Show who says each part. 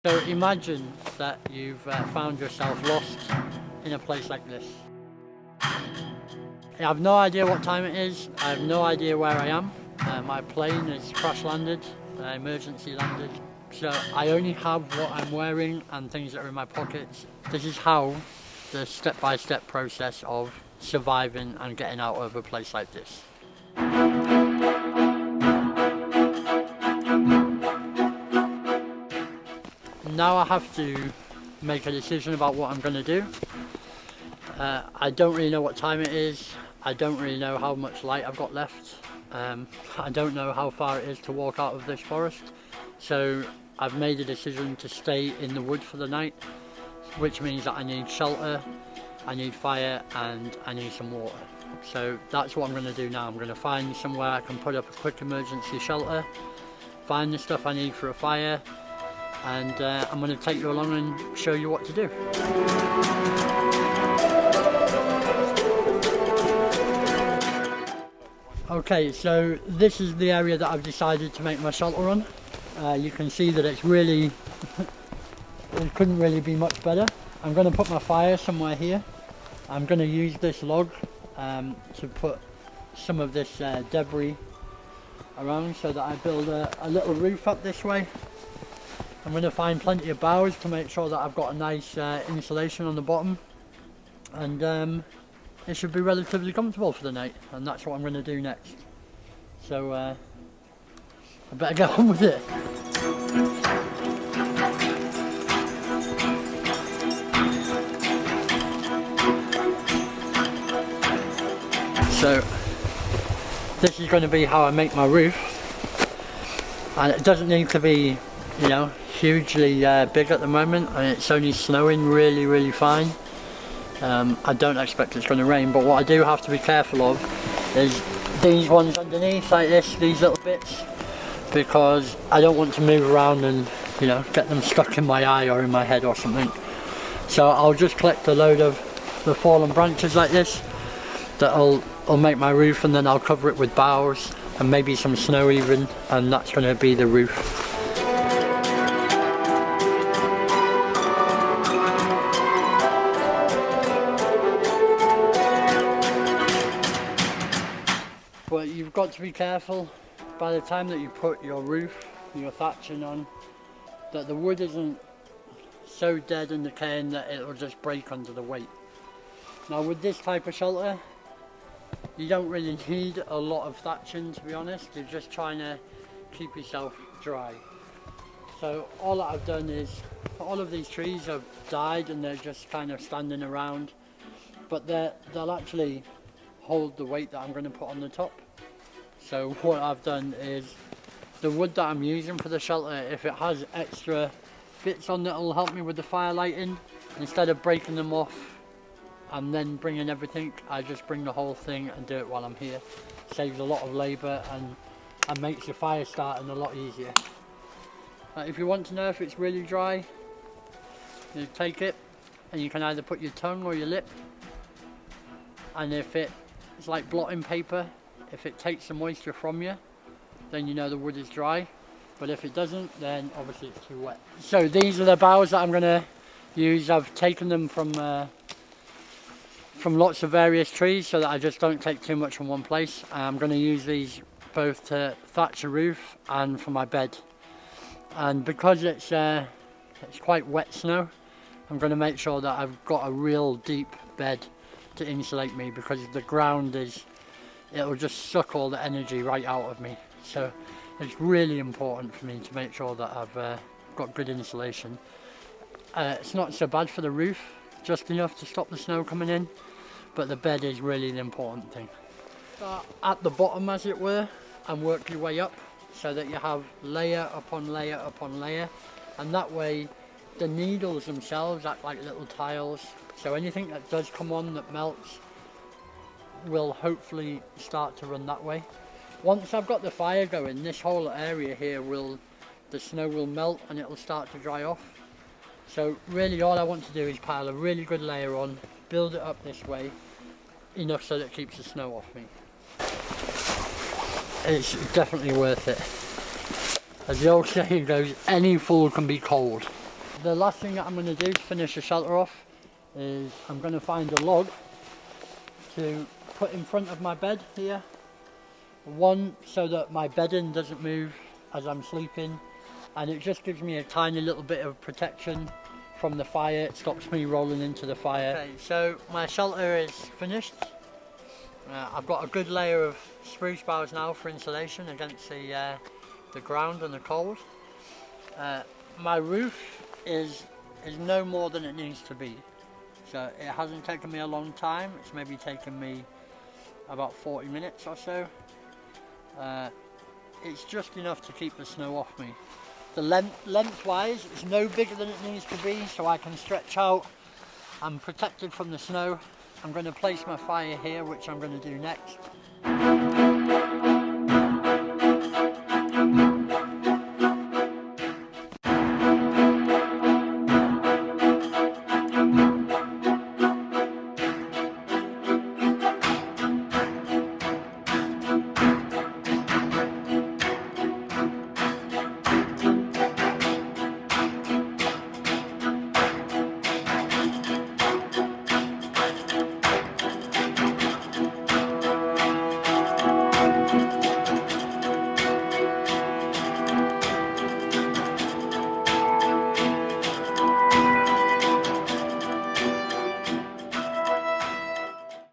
Speaker 1: So imagine that you've found yourself lost in a place like this. I have no idea what time it is, I have no idea where I am. My plane is crash landed, emergency landed. So I only have what I'm wearing and things that are in my pockets. This is how the step-by-step process of surviving and getting out of a place like this. Now I have to make a decision about what I'm going to do. I don't really know what time it is. I don't really know how much light I've got left. I don't know how far it is to walk out of this forest. So I've made a decision to stay in the wood for the night, which means that I need shelter, I need fire, and I need some water. So that's what I'm going to do now. I'm going to find somewhere I can put up a quick emergency shelter, find the stuff I need for a fire, and I'm going to take you along and show you what to do. Okay, so this is the area that I've decided to make my shelter on. You can see that it's really, it couldn't really be much better. I'm going to put my fire somewhere here. I'm going to use this log to put some of this debris around so that I build a little roof up this way. I'm going to find plenty of boughs to make sure that I've got a nice insulation on the bottom, and it should be relatively comfortable for the night, and that's what I'm going to do next. So I better get on with it. So this is going to be how I make my roof, and it doesn't need to be, you know, hugely big at the moment, and it's only snowing really fine. I don't expect it's going to rain, but what I do have to be careful of is these ones underneath, like this, these little bits, because I don't want to move around and, you know, get them stuck in my eye or in my head or something. So I'll just collect a load of the fallen branches like this that'll make my roof, and then I'll cover it with boughs and maybe some snow even, and that's going to be the roof. But you've got to be careful by the time that you put your roof, your thatching on, that the wood isn't so dead and decaying that it will just break under the weight. Now with this type of shelter, you don't really need a lot of thatching, to be honest. You're just trying to keep yourself dry. So all that I've done is, all of these trees have died and they're just kind of standing around, but they'll actually hold the weight that I'm going to put on the top. So what I've done is, the wood that I'm using for the shelter, if it has extra bits on that will help me with the fire lighting, instead of breaking them off and then bringing everything, I just bring the whole thing and do it while I'm here. Saves a lot of labour and makes your fire starting a lot easier. If you want to know if it's really dry, you take it and you can either put your tongue or your lip, and if it's like blotting paper, if it takes the moisture from you, then you know the wood is dry, but if it doesn't, then obviously it's too wet. So these are the boughs that I'm going to use. I've taken them from lots of various trees so that I just don't take too much from one place. I'm going to use these both to thatch a roof and for my bed, and because it's quite wet snow, I'm going to make sure that I've got a real deep bed to insulate me, because the ground it'll just suck all the energy right out of me. So it's really important for me to make sure that I've got good insulation. It's not so bad for the roof, just enough to stop the snow coming in, but the bed is really the important thing. Start at the bottom, as it were, and work your way up so that you have layer upon layer upon layer, and that way the needles themselves act like little tiles, so anything that does come on that melts will hopefully start to run that way. Once I've got the fire going, this whole area here the snow will melt and it will start to dry off. So really all I want to do is pile a really good layer on, build it up this way, enough so that it keeps the snow off me. It's definitely worth it. As the old saying goes, any fool can be cold. the last thing that I'm going to do to finish the shelter off is I'm going to find a log to put in front of my bed here. One, so that my bedding doesn't move as I'm sleeping, and it just gives me a tiny little bit of protection from the fire. It stops me rolling into the fire. Okay, so my shelter is finished. I've got a good layer of spruce boughs now for insulation against the ground and the cold. My roof is no more than it needs to be. So it hasn't taken me a long time. It's maybe taken me about 40 minutes or so. It's just enough to keep the snow off me. The lengthwise, it's no bigger than it needs to be, so I can stretch out. I'm protected from the snow. I'm going to place my fire here, which I'm going to do next.